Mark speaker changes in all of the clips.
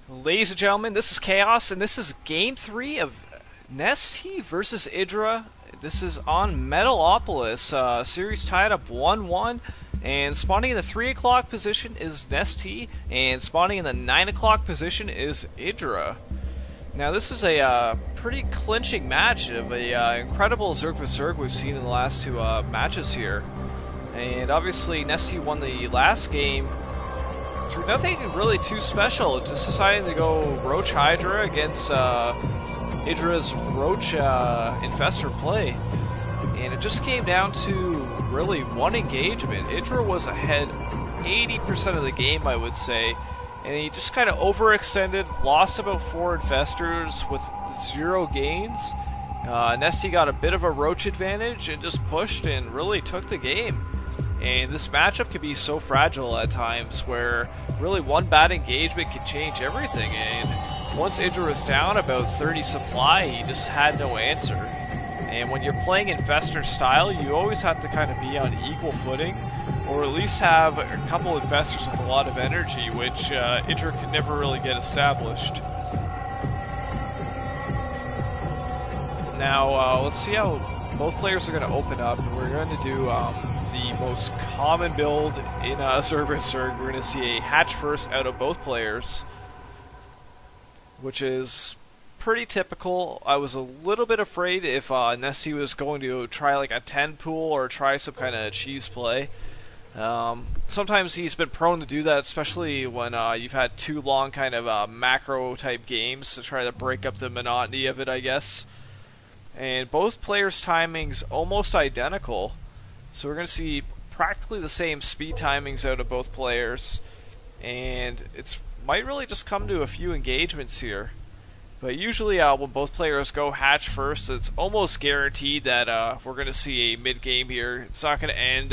Speaker 1: Ladies and gentlemen, this is Chaos, and this is Game 3 of Nestea versus Idra. This is on Metalopolis. Series tied up 1-1, and spawning in the 3 o'clock position is Nestea, and spawning in the 9 o'clock position is Idra. Now this is a pretty clinching match of a incredible Zerg vs Zerg we've seen in the last two matches here. And obviously Nestea won the last game through nothing really too special, just deciding to go Roach Hydra against Idra's Roach Infestor play. And it just came down to really one engagement. Idra was ahead 80% of the game, I would say, and he just kind of overextended, lost about 4 Infestors with 0 gains. Nestea got a bit of a Roach advantage and just pushed and really took the game. And this matchup can be so fragile at times where really one bad engagement can change everything. And once Idra was down about 30 supply, he just had no answer. And when you're playing Infestor style, you always have to kind of be on equal footing, or at least have a couple Infestors with a lot of energy, which Idra could never really get established. Now, let's see how both players are going to open up. We're going to do the most common build in Zerg vs Zerg. We're going to see a hatch first out of both players, which is pretty typical. I was a little bit afraid if Nestea was going to try like a 10 pool or try some kind of cheese play. Sometimes he's been prone to do that, especially when you've had too long kind of macro type games to try to break up the monotony of it, I guess. And both players' timings almost identical. So we're going to see practically the same speed timings out of both players, and it might really just come to a few engagements here. But usually when both players go hatch first, it's almost guaranteed that we're going to see a mid-game here. It's not going to end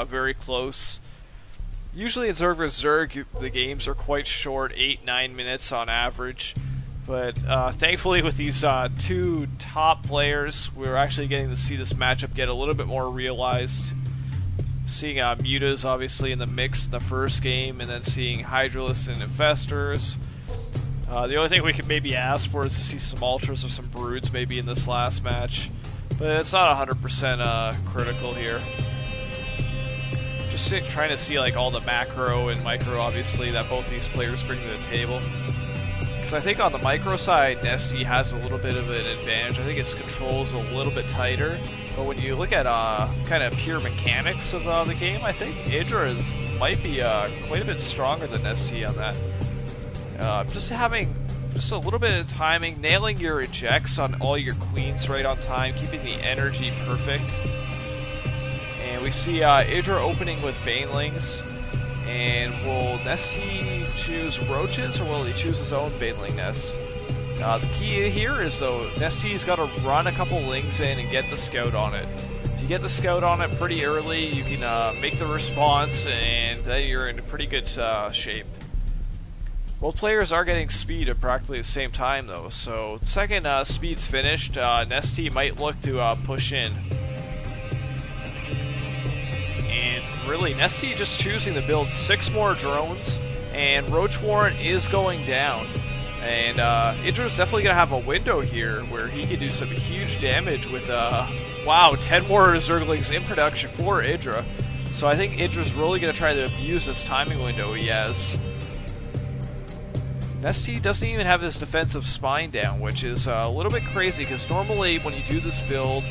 Speaker 1: very close. Usually in Zerg vs Zerg, the games are quite short, 8-9 minutes on average. But thankfully with these two top players, we're actually getting to see this matchup get a little bit more realized. Seeing Mutas obviously in the mix in the first game, and then seeing Hydralists and Infestors. The only thing we could maybe ask for is to see some Ultras or some Broods maybe in this last match. But it's not 100% critical here. Just trying to see like all the macro and micro obviously that both these players bring to the table. Because I think on the micro side, Nestea has a little bit of an advantage. I think its control's a little bit tighter. But when you look at kind of pure mechanics of the game, I think Idra might be quite a bit stronger than Nestea on that. Just having just a little bit of timing, nailing your ejects on all your queens right on time, keeping the energy perfect. And we see Idra opening with Banelings. And will Nestea choose Roaches, or will he choose his own Baneling nest? The key here is, though, Nestea's got to run a couple Lings in and get the Scout on it. If you get the Scout on it pretty early, you can make the response, and then you're in pretty good shape. Both players are getting speed at practically the same time, though, so the second speed's finished, Nestea might look to push in. Really, Nestea just choosing to build 6 more drones, and Roach Warren is going down. And Idra's definitely going to have a window here where he can do some huge damage with, wow, 10 more Zerglings in production for Idra. So I think Idra's really going to try to abuse this timing window he has. Nestea doesn't even have his defensive spine down, which is a little bit crazy, because normally when you do this build,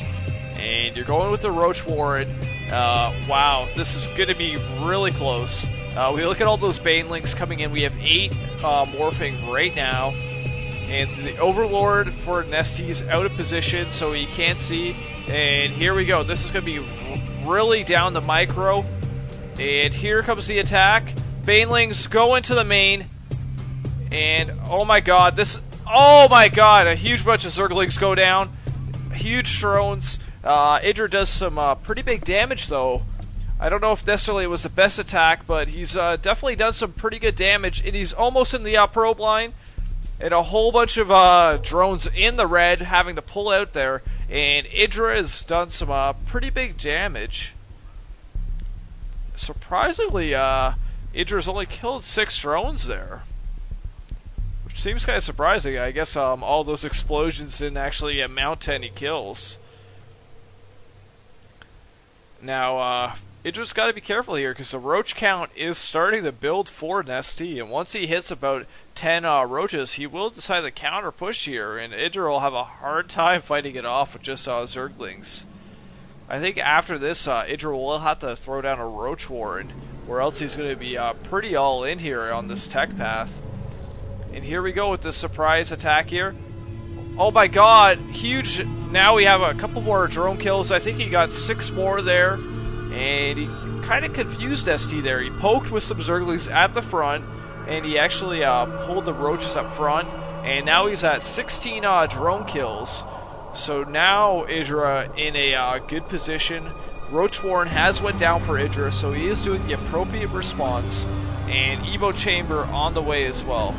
Speaker 1: and you're going with the Roach Warren, wow, this is going to be really close. We look at all those Banelings coming in. We have 8 morphing right now. And the Overlord for Nestea's out of position, so he can't see. And here we go. This is going to be really down the micro. And here comes the attack. Banelings go into the main. And oh my god, a huge bunch of Zerglings go down. Huge drones. Idra does some pretty big damage, though. I don't know if necessarily it was the best attack, but he's definitely done some pretty good damage, and he's almost in the probe line, and a whole bunch of drones in the red having to pull out there, and Idra has done some pretty big damage. Surprisingly, Idra's only killed 6 drones there, which seems kind of surprising. I guess all those explosions didn't actually amount to any kills. Now, Idra's got to be careful here because the roach count is starting to build for Nestea, and once he hits about 10 roaches, he will decide to counter push here, and Idra will have a hard time fighting it off with just Zerglings. I think after this, Idra will have to throw down a roach warren, or else he's going to be pretty all in here on this tech path. And here we go with this surprise attack here. Oh my god, huge. Now we have a couple more drone kills. I think he got 6 more there. And he kind of confused ST there. He poked with some Zerglings at the front. And he actually pulled the roaches up front. And now he's at 16 drone kills. So now Idra in a good position. Roach Warren has went down for Idra. So he is doing the appropriate response. And Evo Chamber on the way as well.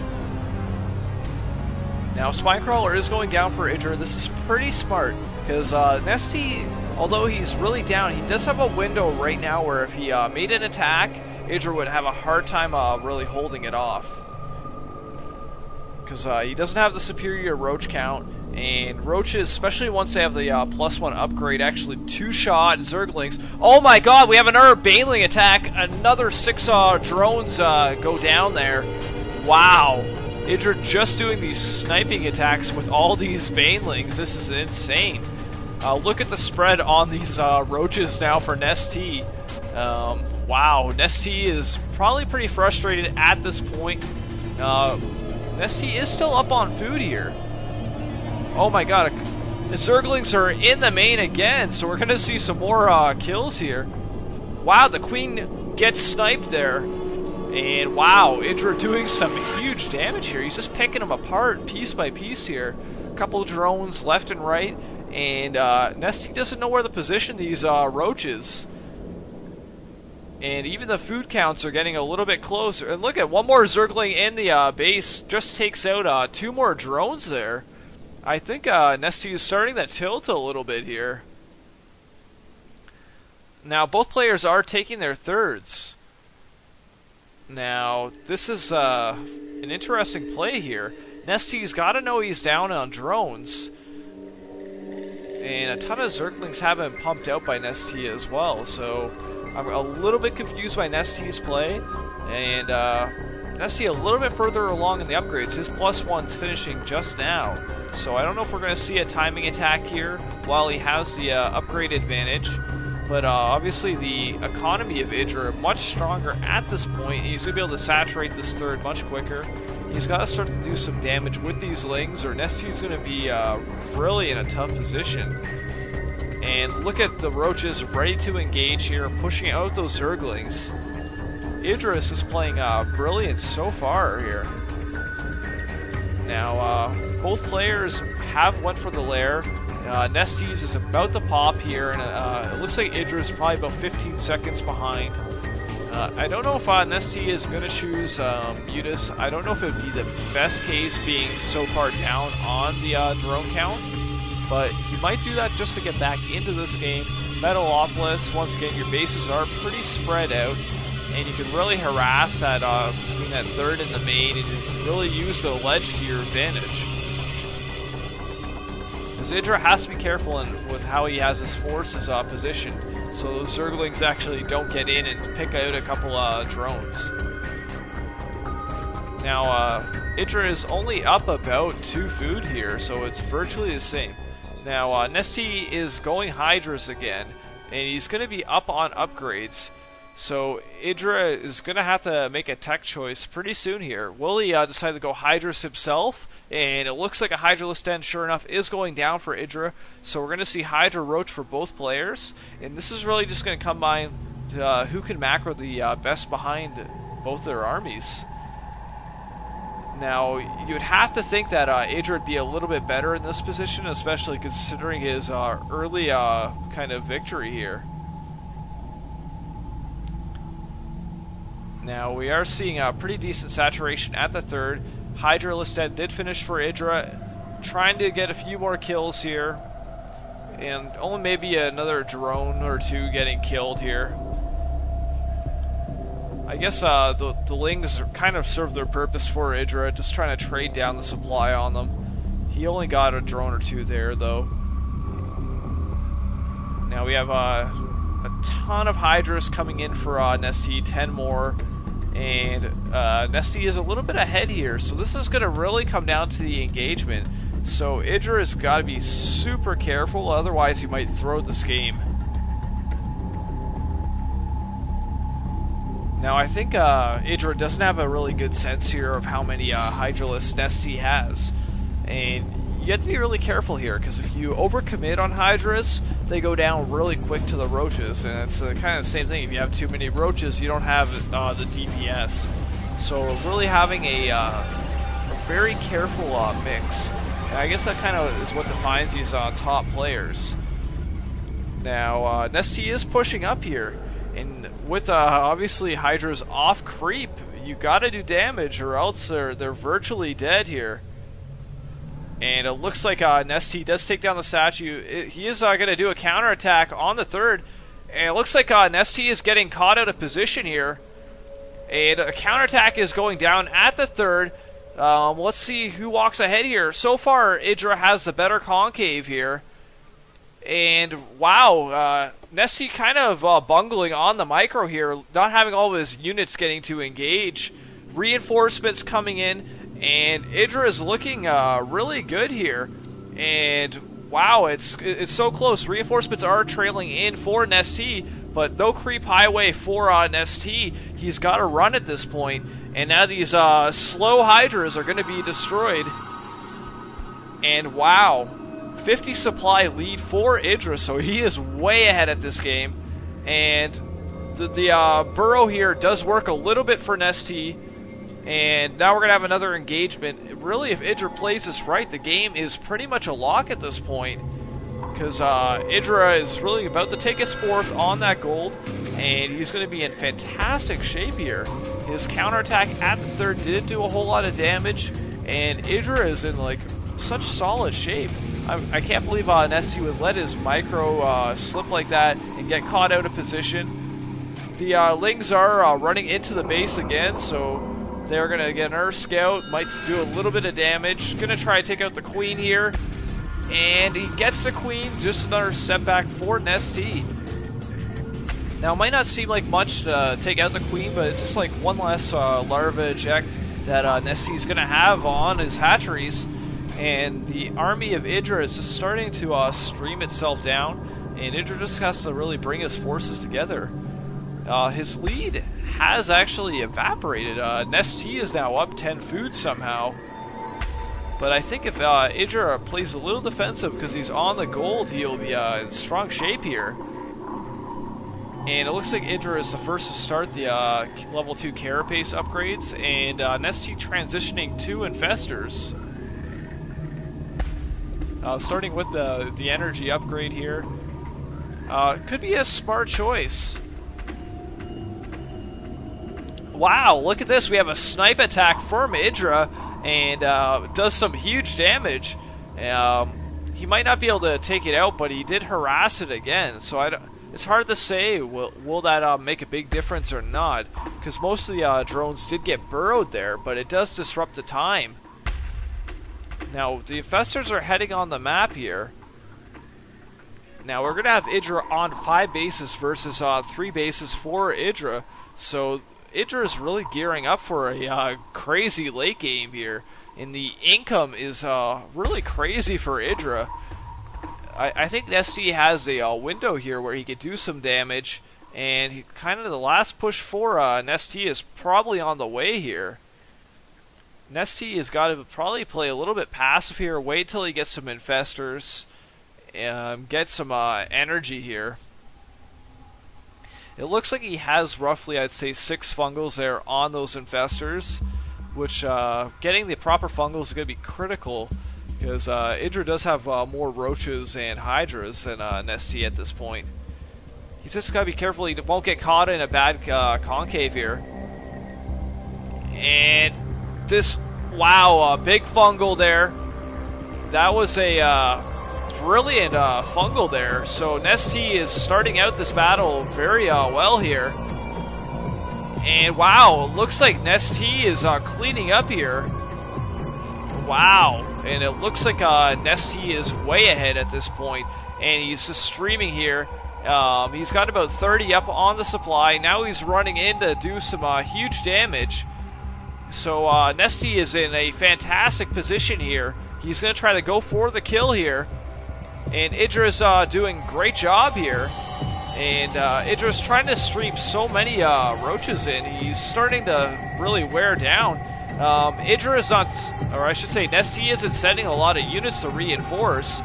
Speaker 1: Now, Spinecrawler is going down for Idra. This is pretty smart, because Nestea, although he's really down, he does have a window right now where if he made an attack, Idra would have a hard time really holding it off. Because he doesn't have the superior roach count, and roaches, especially once they have the +1 upgrade, actually 2-shot Zerglings. Oh my god, we have another Baneling attack! Another 6 drones go down there. Wow! Idra just doing these sniping attacks with all these Banelings. This is insane. Look at the spread on these roaches now for Nestea. Wow, Nestea is probably pretty frustrated at this point. Nestea is still up on food here. Oh my god, the Zerglings are in the main again, so we're going to see some more kills here. Wow, the Queen gets sniped there. And wow, Idra doing some huge damage here. He's just picking them apart piece by piece here. A couple of drones left and right. And Nestea doesn't know where to position these roaches. And even the food counts are getting a little bit closer. And look at one more Zergling in the base. Just takes out 2 more drones there. I think Nestea is starting to tilt a little bit here. Now, both players are taking their thirds. Now, this is an interesting play here. Nestea's got to know he's down on drones. And a ton of Zerglings have been pumped out by Nestea as well. So, I'm a little bit confused by Nestea's play. And Nestea a little bit further along in the upgrades. His +1's finishing just now. So, I don't know if we're going to see a timing attack here while he has the upgrade advantage. But obviously the economy of Idra much stronger at this point. He's going to be able to saturate this third much quicker. He's got to start to do some damage with these lings, or Nestea's going to be really in a tough position. And look at the roaches ready to engage here, pushing out those Zerglings. Idra is just playing brilliant so far here. Now, both players have went for the lair. Nestea's is about to pop here, and it looks like Idra is probably about 15 seconds behind. I don't know if Nestea is going to choose Mutus. I don't know if it would be the best case being so far down on the drone count, but he might do that just to get back into this game. Metalopolis, once again, your bases are pretty spread out, and you can really harass that between that third and the main, and you can really use the ledge to your advantage. Idra has to be careful with how he has his forces positioned, so those Zerglings actually don't get in and pick out a couple drones. Now, Idra is only up about 2 food here, so it's virtually the same. Now, Nestea is going Hydras again, and he's going to be up on upgrades. So Idra is going to have to make a tech choice pretty soon here. Will he decide to go Hydras himself? And it looks like a Hydralisk Den, sure enough, is going down for Idra. So we're going to see Hydra Roach for both players. And this is really just going to come by who can macro the best behind both their armies. Now, you'd have to think that Idra would be a little bit better in this position, especially considering his early kind of victory here. Now, we are seeing a pretty decent saturation at the third. Hydralisk Den did finish for Idra, trying to get a few more kills here. And only maybe another drone or 2 getting killed here. I guess the Lings kind of serve their purpose for Idra, just trying to trade down the supply on them. He only got a drone or two there, though. Now we have a ton of Hydras coming in for Nestea, 10 more. And Nestea is a little bit ahead here, so this is going to really come down to the engagement. So Idra has got to be super careful, otherwise he might throw this game. Now I think Idra doesn't have a really good sense here of how many Hydralists Nestea has. And you have to be really careful here, because if you overcommit on Hydras, they go down really quick to the roaches, and it's kind of the same thing. If you have too many roaches, you don't have the DPS. So really having a very careful mix. And I guess that kind of is what defines these top players. Now, Nestea is pushing up here, and with obviously Hydra's off creep, you got to do damage, or else they're virtually dead here. And it looks like Nestea does take down the statue. He is going to do a counterattack on the third. And it looks like Nestea is getting caught out of position here. And a counterattack is going down at the third. Let's see who walks ahead here. So far, Idra has the better concave here. And wow, Nestea kind of bungling on the micro here, not having all of his units getting to engage. Reinforcements coming in. And Idra is looking really good here, and wow, it's so close. Reinforcements are trailing in for Nestea, but no creep highway for Nestea. He's got to run at this point, and now these slow Hydras are going to be destroyed. And wow, 50 supply lead for Idra, so he is way ahead at this game. And the burrow here does work a little bit for Nestea. And now we're going to have another engagement. Really, if Idra plays this right, the game is pretty much a lock at this point. Because Idra is really about to take his fourth on that gold. And he's going to be in fantastic shape here. His counterattack at the third didn't do a whole lot of damage. And Idra is in like such solid shape. I can't believe Nestea would let his micro slip like that and get caught out of position. The Lings are running into the base again, so they're going to get another scout, might do a little bit of damage. Going to try to take out the queen here. And he gets the queen, just another setback for Nestea. Now, it might not seem like much to take out the queen, but it's just like one less larva eject that Nestea is going to have on his hatcheries. And the army of Idra is just starting to stream itself down. And Idra just has to really bring his forces together. His lead has actually evaporated. Nestea is now up 10 food somehow. But I think if Idra plays a little defensive because he's on the gold, he'll be in strong shape here. And it looks like Idra is the first to start the level 2 carapace upgrades, and Nestea transitioning to infestors. Starting with the energy upgrade here. Could be a smart choice. Wow, look at this. We have a snipe attack from Idra, and does some huge damage. He might not be able to take it out, but he did harass it again. So it's hard to say, will that make a big difference or not? Because most of the drones did get burrowed there, but it does disrupt the time. Now, the infestors are heading on the map here. Now, we're going to have Idra on 5 bases versus 3 bases for Idra. So Idra is really gearing up for a crazy late game here, and the income is really crazy for Idra. I think Nestea has a window here where he could do some damage, and kind of the last push for Nestea is probably on the way here. Nestea has got to probably play a little bit passive here, wait till he gets some infestors, get some energy here. It looks like he has roughly, I'd say, 6 fungals there on those infestors, which getting the proper fungals is going to be critical, because Idra does have more roaches and hydras than Nestea at this point. He's just got to be careful he won't get caught in a bad concave here. And this, wow, big fungal there. That was a brilliant fungal there. So Nestea is starting out this battle very well here. And wow, it looks like Nestea is cleaning up here. Wow, and it looks like Nestea is way ahead at this point, and he's just streaming here. He's got about 30 up on the supply. Now he's running in to do some huge damage. So Nestea is in a fantastic position here. He's going to try to go for the kill here. And Idra's doing a great job here. And Idra's trying to stream so many roaches in. He's starting to really wear down. Idra is not, or I should say Nestea isn't sending a lot of units to reinforce.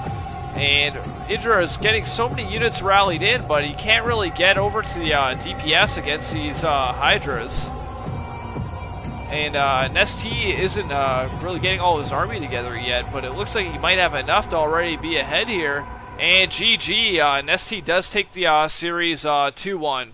Speaker 1: And Idra is getting so many units rallied in, but he can't really get over to the DPS against these Hydras. And Nestea isn't really getting all his army together yet, but it looks like he might have enough to already be ahead here. And GG, Nestea does take the series 2-1.